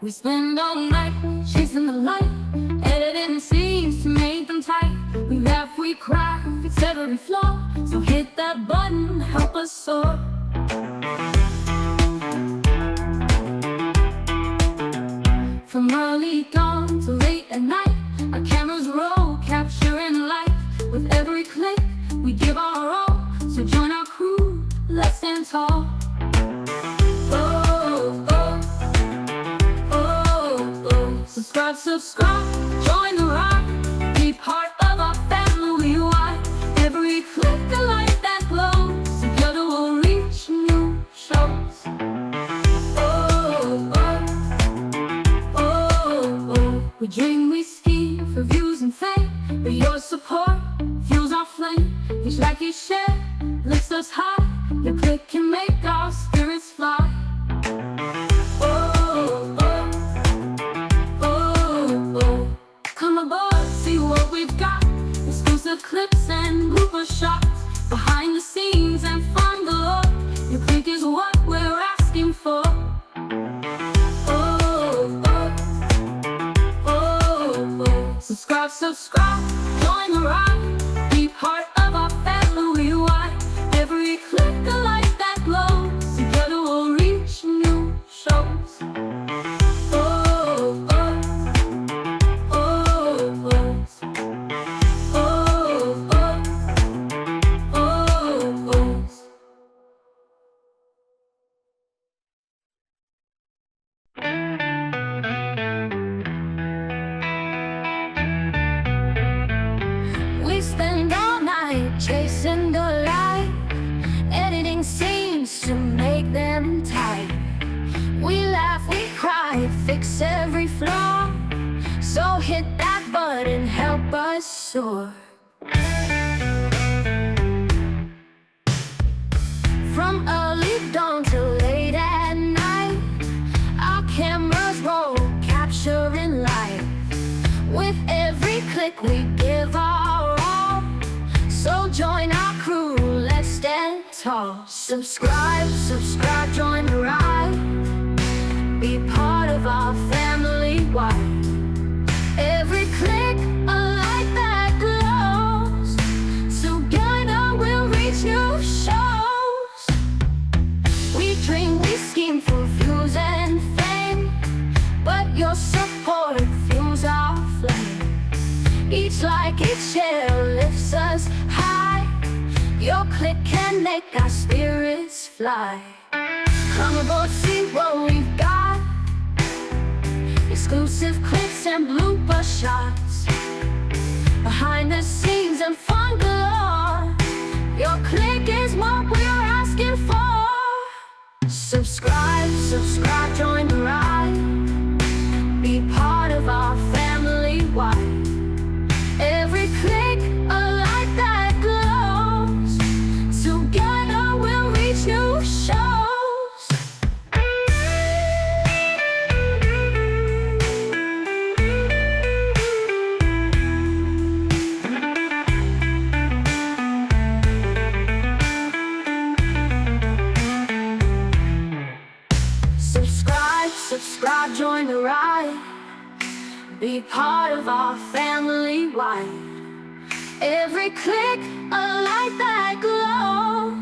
We spend all night chasing the light, editing scenes to make them tight. We laugh, we cry, fix every flaw. So hit that button, help us soar. From early dawn to late at night, our cameras roll, capturing life. With every click, we give our all. So join our crew, let's stand tall. Oh, oh, oh, oh. Subscribe, join the ride. Be part of our family wide. Every click, a light that glows. Together we'll reach new shows. Oh, oh, oh, oh. We dream, we scheme for views and fame, but your support fuels our flame. Each like, each share lifts us high. Your click can make our spirits fly. Oh, oh, oh, oh. Come aboard, see what we've got. Exclusive clips and blooper shots, behind the scenes and fun galore. Your click is what we're asking for. Oh, oh, oh, oh. Subscribe, join the ride. Be part of our family wide. Every click, a light that glows. Together we'll reach new shows. Oh, oh, oh, oh. Oh, oh, oh, oh. We spend all night chasing the light, editing scenes to make them tight. We laugh, we cry, fix every flaw. So hit that button, help us soar. From early dawn till late at night, our cameras roll, capturing life. With every click we give our all. So join our crew, let's stand tall. Subscribe, join the ride. Be part of our family wide. Every click, a light that glows. Together we'll reach new shows. We dream, we scheme for views and fame, but your support fuels our flame. Each like, each share lifts us high. Your click can make our spirits fly. Come aboard, see what we've got. Exclusive clips and blooper shots, behind the scenes and fun galore. Your click is what we're asking for. Subscribe, join the ride. Be part of our family wide. Every click, a light that glows. Together we'll reach new shows. Subscribe, join the ride. Be part of our family wide. Every click, a light that glows.